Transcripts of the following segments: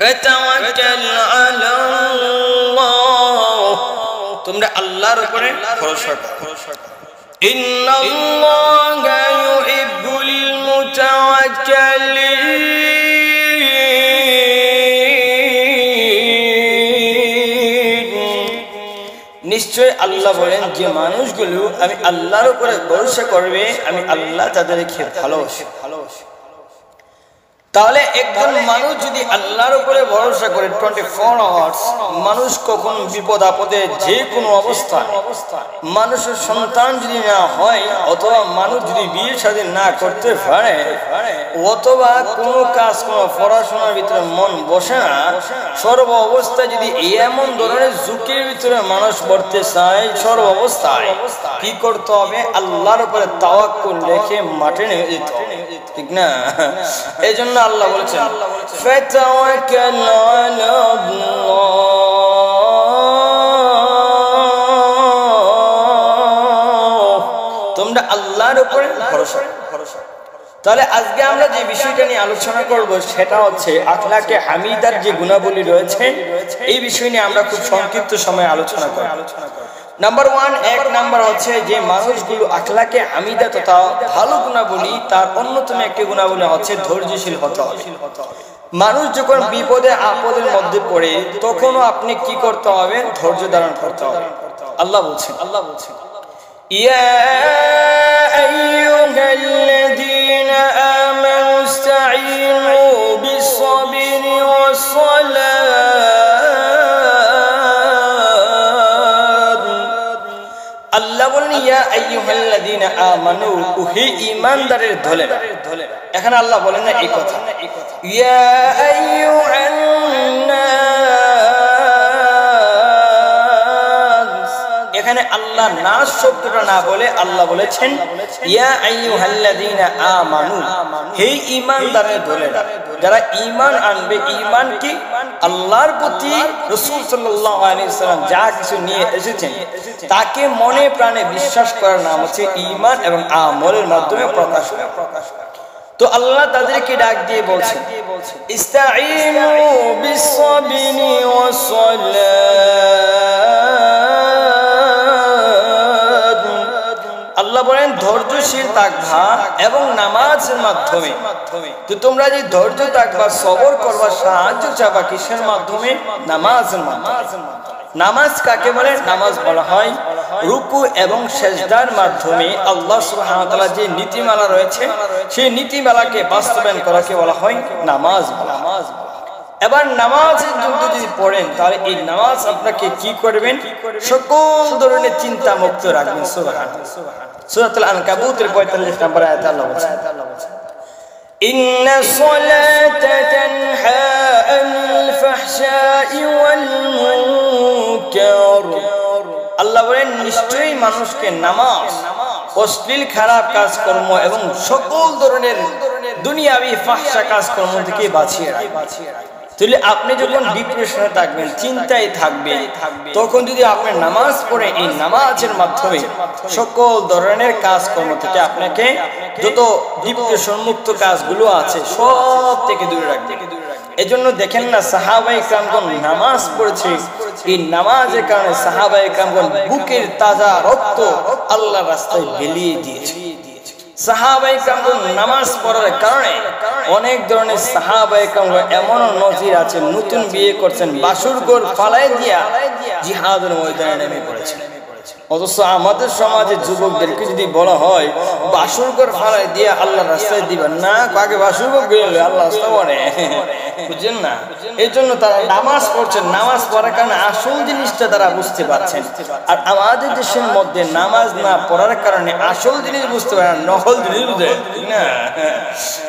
ফাতাওয়াক্কাল আলাল্লাহ, তোমরা আল্লাহর উপরে ভরসা করো। ইন্নাল্লাহা ইউহিব্বুল মুতাওয়াক্কিলিন, নিশ্চয় আল্লাহ বলেন যে মানুষগুলো আমি আল্লাহর উপরে ভরসা করবে আমি আল্লাহ তাদেরকে ভালোবাসি। তাহলে একজন মানুষ যদি আল্লাহর উপরে ভরসা করে 24 আওয়ার্স, মানুষ কখন বিপদ আপদে যে কোনো অবস্থায়, মানুষের সন্তান যদি না হয়, অথবা মানুষ যদি বিয়ে শাদী না করতে পারে, অথবা কোনো কাজ কোনো পড়াশোনার ভিতরে মন বসে না, সর্ব অবস্থায় যদি এমন ধরনের ঝুঁকির ভিতরে মানুষ পড়তে চায়, সর্ব অবস্থায় কি করতে হবে? আল্লাহর উপরে তাওয়াক্কুল রেখে মাঠে নেমে যেতে হবে, ঠিক না? এই জন্য আল্লাহ বলেছেন ফাতাওয়াক্কাল আলাল্লাহ, তোমরা আল্লাহর উপরে ভরসা করো। তাহলে আজকে আমরা যে বিষয়টা নিয়ে আলোচনা করব সেটা হচ্ছে আখলাকে হামিদার যে গুণাবলী রয়েছে, এই বিষয় নিয়ে আমরা খুব সংক্ষিপ্ত সময়ে আলোচনা করব। নাম্বার 1, এক নাম্বার হচ্ছে যে মানুষগুলো আখলাকে হামিদা তথা ভালো গুণাবলী, তার অন্যতম একটি গুণাবলী হচ্ছে ধৈর্যশীল হতে হবে। মানুষ যখন বিপদে আপদের মধ্যে পড়ে তখনও আপনি কি করতে হবে? ধৈর্য ধারণ করতে হবে। আল্লাহ বলছেন ইয়া আইয়ুহাল্লাযীনা আমানু ইসতাঈনু বিস-সাবরি ওয়াস-সালাত। আল্লাহ বলেন ইয়া আইয়ুহাল্লাযীনা আমানু, হে ঈমানদারের দলে। এখানে আল্লাহ বলেন না এই কথা, ইয়া আইয়ুহান নাস, এখানে আল্লাহ নাস শব্দটা না বলে আল্লাহ বলেছেন ইয়া আইয়ুহাল্লাযীনা আমানু, হে ঈমানদারের দলেরা, যারা ঈমান আনবে। ঈমান কি? আল্লাহর প্রতি রাসূল সাল্লাল্লাহু আলাইহি ওয়াসাল্লাম যা কিছু নিয়ে এসেছেন তাকে মনে প্রাণে বিশ্বাস করার নাম হচ্ছে ঈমান, এবং আমলের মাধ্যমে প্রকাশ করা। তো আল্লাহ তাদেরকে ডাক দিয়ে বলছেন ইসতাঈনু বিস-সাবরি ওয়াস-সালাত। আল্লাহ বলেন ধৈর্যশীল থাকবা এবং নামাজের মাধ্যমে। তো তোমরা যে ধৈর্য থাকবা, সবর করবা, সাহায্য চাবা কিসের মাধ্যমে? নামাজের মাধ্যমে। নামাজ কাকে বলে? নামাজ বলা হয় রুকু এবং সেজদার মাধ্যমে আল্লাহ সুবহানাহু ওয়া তাআলা যে নীতিমালা রয়েছে সেই নীতিমালাকে বাস্তবায়ন করাকে বলা হয় নামাজ। এবার নামাজের যদি পড়েন তাহলে এই নামাজ আপনাকে কি করবেন? সকল ধরনের চিন্তা মুক্ত রাখবেন। সুবহানাল্লাহ। সূরাতুল আনকাবুতের 45 নম্বর আয়াতে আল্লাহ বলেছেন ইন্না সলাতা তানহা আনিল ফাহশাই ওয়াল মুনকার। আল্লাহ বলেন নিশ্চয়ই মানুষকে নামাজ অশ্লীল খারাপ কাজকর্ম এবং সকল ধরনের দুনিয়াবি ফাহশা কাজকর্ম থেকে বাঁচিয়ে রাখবে। তাহলে আপনি যখন ডিপ্রেশনে থাকবেন, চিন্তায় থাকবেন, তখন যদি আপনি নামাজ পড়ে এই নামাজের মাধ্যমে সকল ধরনের কাজকর্ম থেকে আপনাকে যত ডিপ্রেশন মুক্ত কাজগুলো আছে সব থেকে দূরে রাখবে। এজন্য দেখেন না সাহাবায়ে কেরামগণ নামাজ পড়েছে, এই নামাজের কারণে সাহাবায়ে কেরামগণ বুকের তাজা রক্ত আল্লাহর রাস্তায় বিলিয়ে দিয়েছে। সাহাবায়ে কেরামগণ নামাজ পড়ার কারণে অনেক ধরনের সাহাবায়ে কেরামগণ এমন নজির আছে, নতুন বিয়ে করছেন, বাসর ঘর ফালাই দিয়া জিহাদের ময়দানে নেমে পড়েছেন। অথচ আমাদের সমাজে যুবকদেরকে যদি বলা হয় বাসর ঘর ফালাই দিয়ে আল্লাহর রাস্তায় দিবেন না, কাকে বাসর ঘর গেলে আল্লাহ রাস্তা পড়ে, বুঝছেন না? এই জন্য তারা নামাজ পড়ছেন, নামাজ পড়ার কারণে আসল জিনিসটা তারা বুঝতে পারছেন। আর আমাদের দেশের মধ্যে নামাজ না পড়ার কারণে আসল জিনিস বুঝতে পারে না, নকল জিনিস বুঝে, ঠিক না?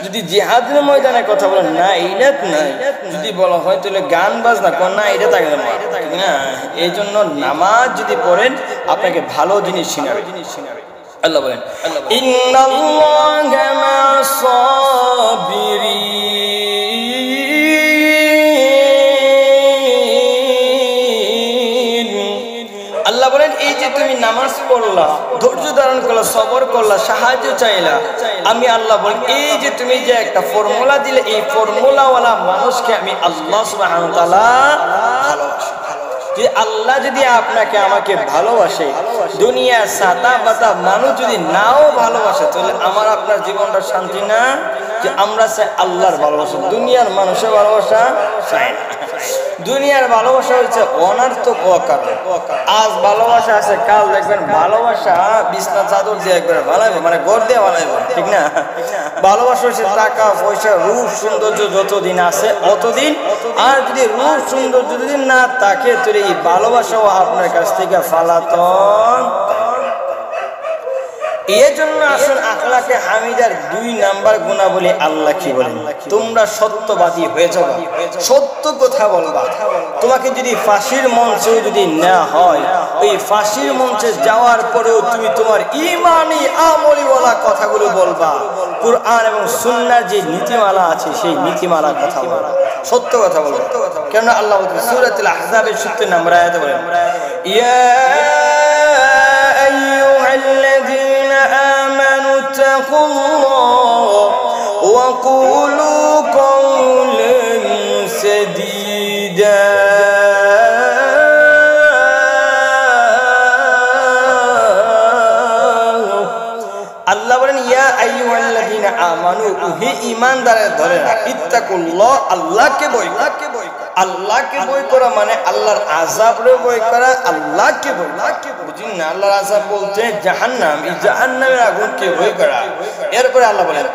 যদি জিহাদের ময়দানে কথা বলেন না এইটা নাই, যদি বলা হয় তাহলে গান বাজনা কর না এটা থাকে না, ঠিক না? এই জন্য নামাজ যদি পড়েন আপনাকে ভালো জিনিস শিখাবে। আল্লাহ বলেন ইন্নাল্লাহা মা'আস সাবিরিন। আল্লাহ বলেন এই যে তুমি নামাজ পড়লা, ধৈর্য ধারণ করলা, সবর করলা, সাহায্য চাইলা, আমি আল্লাহ বলেন এই যে তুমি যে একটা ফর্মুলা দিলে, এই ফর্মুলাওয়ালা মানুষকে আমি আল্লাহ সুবহানাহু ওয়া তাআলা ভালোবাসি। যে আল্লাহ যদি আপনাকে আমাকে ভালোবাসে, দুনিয়ার সাদা বাতা মানুষ যদি নাও ভালোবাসে, তাহলে আমার আপনার জীবনটা শান্তি না। যে আমরা চাই আল্লাহর ভালোবাসা, দুনিয়ার মানুষের ভালোবাসা চাই না। দুনিয়ার ভালোবাসা হচ্ছে অনার্থক অকারণ। আজ ভালোবাসা আছে, কাল দেখবেন ভালোবাসা বিছনা চাদর দিয়ে একবার ভালাইবো, মানে ঘর দিয়ে ভালাইবো, ঠিক না? ভালোবাসা হচ্ছে টাকা পয়সা রূপ সৌন্দর্য যতদিন আছে অতদিন, আর যদি রূপ সৌন্দর্য যদি না থাকে তাহলে এই ভালোবাসাও আপনার কাছ থেকে ফালাতন। এই জন্য আসুন আখলাকে হামিদার 2 নাম্বার গুণাবলী আল্লাহ কি বলেন? তোমরা সত্যবাদী হয়ে যাবে, সত্য কথা বলবা। তোমাকে যদি ফাঁসির মঞ্চে যদি না হয়, ওই ফাঁসির মঞ্চে যাওয়ার পরেও তুমি তোমার ঈমানি আমলিওয়ালা কথাগুলো বলবা। কুরআন এবং সুন্নাহর যে নীতিমালা আছে সেই নীতিমালা কথা বলবা, সত্য কথা বলবা। কেন আল্লাহ বলেন সূরাতুল আহজাবের 70 নম্বর আয়াতে বলেন, ইয়া আইয়ুহাল্লাযীনা আমানু তাকুল্লাহ ওয়া কুলু কওলান সাদীদা। আল্লাহ বলেন ইয়া আইয়ুহাল্লাযীনা আমানু, হে ঈমানদারের ধরে ইত্তাকুল্লাহ, আল্লাহকে ভয় করা। আল্লাহকে ভয় করা মানে আল্লাহর আযাবরে ভয় করা, আল্লাহকে ভয়। বুঝুন না, আল্লাহর আযাব বলতে জাহান্নাম, এই জাহান্নামের আগুনকে ভয় করা। এরপরে আল্লাহ বলেন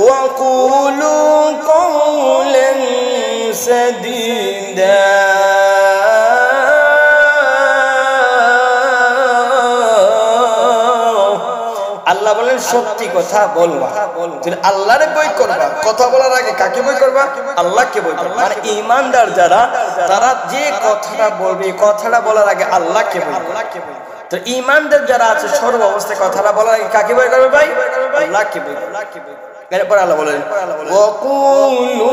ওয়া কুলু কওলান সাদীদা। আল্লাহ বলেন সত্যি কথা বলবা, আল্লাহরে ভয় করবা। কথা বলার আগে কাকে ভয় করবা? আল্লাহকে ভয় করবা। মানে ঈমানদার যারা, তারা যে কথাটা বলবে, কথাটা বলার আগে আল্লাহকে ভয় করবে। তো ঈমানদার যারা আছে সর্ব অবস্থায় কথাটা বলার আগে কাকে ভয় করবে ভাই? আল্লাহকে ভয় করবে। এরপর আল্লাহ বলেন ওয়া কুলু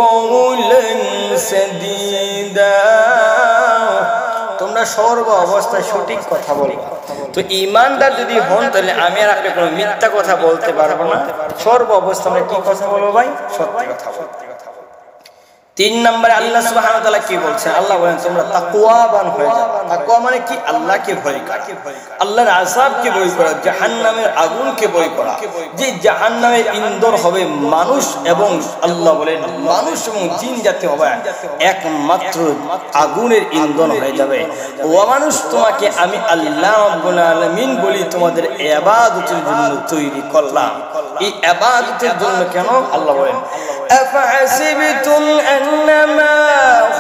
কওলান সাদীদা, তোমরা সর্ব অবস্থায় সঠিক কথা বলবা। তো ঈমানদার যদি হন তাহলে আমি আর আপনি কোনো মিথ্যা কথা বলতে পারবো না। সর্ব অবস্থায় আমরা কি কথা বলবো ভাই? সত্যি কথা বলবো। 3 নম্বরে আল্লাহ সুবহানাহু ওয়া তাআলা কি বলছেন? আল্লাহ বলেন তোমরা তাকওয়াবান হয়ে যাও। তাকওয়া মানে কি? আল্লাহকে ভয় করা, আল্লাহর আযাবকে ভয় করা, জাহান্নামের আগুনকে ভয় করা। যে জাহান্নামের ইন্ধন হবে মানুষ এবং আল্লাহ বলেন মানুষ এবং জিন জাতি হবে একমাত্র আগুনের ইন্ধন হয়ে যাবে। ও মানুষ, তোমাকে আমি আল্লাহ রাব্বুল আলামিন বলি তোমাদের ইবাদতের জন্য তৈরি করলাম। এই ইবাদতের জন্য কেন? আল্লাহ বলেন أفحسبتم أنما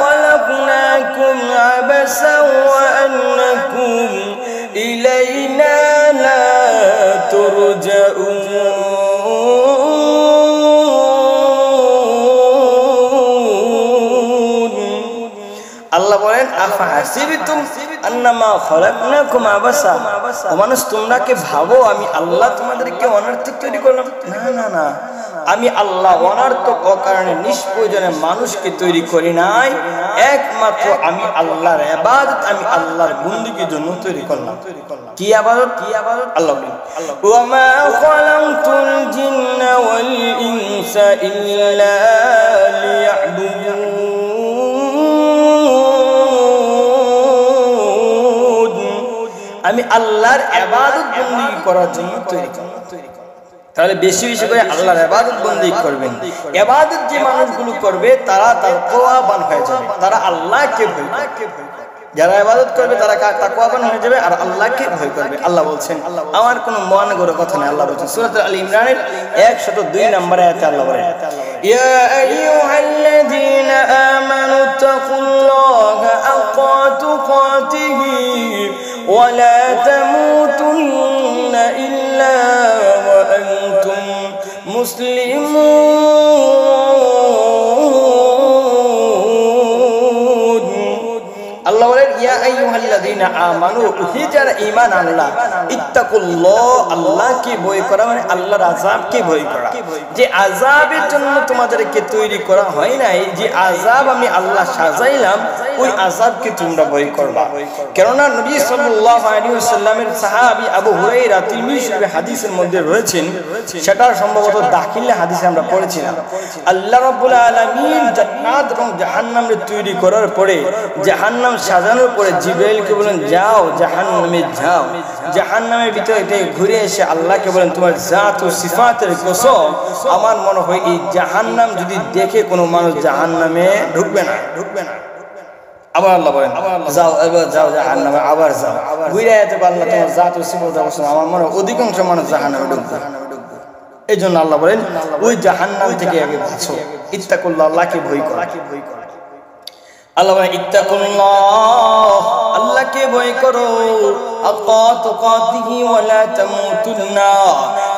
خلقناكم عبثا وأنكم إلينا لا ترجعون। আল্লাহ বলেন আফাহাসিবতুম আন্নামা খালাকনাকুম আবাসা, ও মানুষ তোমরা কি ভাবো আমি আল্লাহ তোমাদেরকে অনর্থক তৈরি করলাম? না না না, আমি আল্লাহ অনর্থক অকারণে নিষ্প্রয়োজনে মানুষকে তৈরি করি নাই। একমাত্র আমি আল্লাহর ইবাদত, আমি আল্লাহর বন্দেগীর জন্য তৈরি করলাম। কি ইবাদত? কি ইবাদত? আল্লাহ বলেন ওয়া মা খালাকতুল জিন্না ওয়াল ইনসা ইল্লা লিয়াবুদুন। আমি আল্লাহর ইবাদত বন্দেগী করার জন্য তৈরি করলাম। তাহলে বেশি বেশি করে আল্লাহর ইবাদত বন্দেগী করবেন। ইবাদত যে মানুষগুলো করবে তারা তাকওয়াবান হয়ে যাবে, তারা আল্লাহকে ভয় করবে। যারা ইবাদত করবে তারা তাকওয়াবান হয়ে যাবে আর আল্লাহকে ভয় করবে। আল্লাহ বলছেন, আমার কোনো মনে গড়ে কথা নেই। আল্লাহ বলছেন সূরা আল ইমরানের 102 নম্বর আয়াতে আল্লাহ বলেন ইয়া আইয়ুহাল্লাযীনা আমানু তাকুল্লাহা হাক্কা তুকাতিহি ওয়া লা তামুতুন্না ইল্লা ওয়া আনতুম মুসলিমুন। আল্লাহ বলেন ইয়া আইয়ুহাল্লাযীনা আমানু, হে যারা ঈমান আনলা, ইত্তাকুল্লাহ, আল্লাহকে ভয় করা মানে আল্লাহর আযাবকে ভয় করা। যে আযাবের জন্য তোমাদেরকে তৈরি করা হয় নাই, যে আযাব আমি আল্লাহ সাজাইলাম, ওই আযাবকে তোমরা ভয় করবা। কেননা নবী সাল্লাল্লাহু আলাইহি ওয়াসাল্লামের সাহাবী আবু হুরায়রা তিরমিজি শরীফের হাদিসের মধ্যে রয়েছেন, সেটা সম্ভবত দাখিলে হাদিসে আমরা পড়েছিলাম। আল্লাহ রাব্বুল আলামিন জান্নাত এবং জাহান্নামের তৈরি করার পরে, জাহান্নাম সাজানোর পরে জিবরাইলকে বলেন যাও জাহান্নামে যাও। জাহান্নামের ভিতরে ঘুরে এসে আল্লাহকে বলেন তোমার জাত ও সিফাতের কসম, আমার মনে হয় এই জাহান্নাম যদি দেখে কোনো মানুষ জাহান্নামে ঢুকবে না। আবার আল্লাহ বলেন যাও, এবার যাও জাহান্নামে, আবার যাও। ঘুরে যেতে আল্লাহ তোমার জাত ও সিফাতের কসম, আমার মনে হয় অধিকাংশ মানুষ জাহান্নামে ঢুকবে। এই জন্য আল্লাহ বলেন ওই জাহান্নাম থেকে আগে বাঁচো, ইত্তাকুল্লাহ, আল্লাহকে ভয় করো। আল্লাহ বলেন ইত্তাকুল্লাহ, আল্লাহকে ভয় করো, হাক্কা তুকাতিহি ওয়া লা তামুতুন্না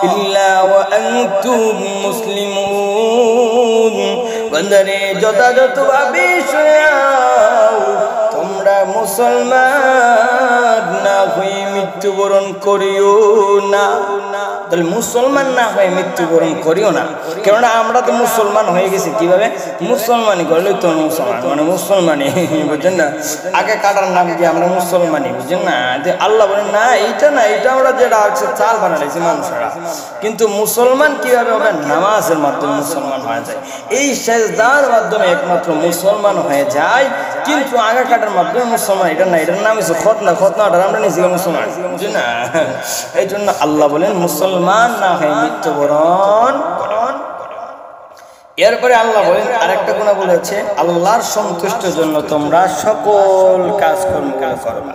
ইল্লা ওয়া আনতুম মুসলিমুন। বান্দারে যথাযথভাবে শোনাও, তোমরা মুসলমান না হয়ে মৃত্যুবরণ করিও না। তাহলে মুসলমান না হয়ে মৃত্যুবরণ করিও না, কেননা আমরা তো মুসলমান হয়ে গেছি। কিভাবে মুসলমানি করলে তো মুসলমান মানে মুসলমানি, বুঝছেন না? আগে কাটার নাম দিয়ে আমরা মুসলমানি, বুঝছেন না? আল্লাহ বলেন না এইটা না, এটা আমরা যেটা আছে চাল বানাইছি মানুষরা। কিন্তু মুসলমান কিভাবে হবে? নামাজের মাধ্যমে মুসলমান হয়ে যায়, এই সেজদার মাধ্যমে একমাত্র মুসলমান হয়ে যায়। কিন্তু আগা কাটার মাধ্যমে মুসলমান এটা না, এটার নাম হচ্ছে খতনা। খতনাটা আমরা নিজে মুসলমান, বুঝছেন না? এই জন্য আল্লাহ বলেন মুসলমান না হয়ে মৃত্যুবরণ করুন। এরপরে আল্লাহ বলেন আরেকটা গুনাহ বলেছে, আল্লাহর সন্তুষ্টির জন্য তোমরা সকল কাজকর্ম করবা।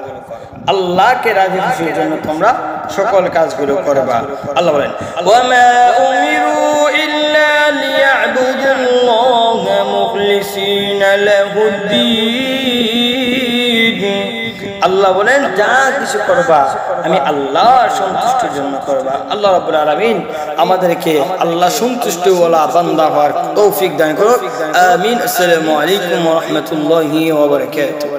আল্লাহকে রাজি খুশির জন্য তোমরা সকল কাজগুলো করবা। আল্লাহ বলেন ওয়ামা উমিরু ইল্লা লিয়াবুদুল্লাহা মুখলিসিনা লাহুদ্দীন। আল্লাহ বলেন যা কিছু করবা আমি আল্লাহর সন্তুষ্টির জন্য করবা। আল্লাহ রাব্বুল আলামিন আমাদেরকে আল্লাহ সন্তুষ্টি ওয়ালা বান্দা হওয়ার তৌফিক দান করুন। আমিন। আসসালামু আলাইকুম ওয়া রাহমাতুল্লাহি ওয়া বারাকাতুহু।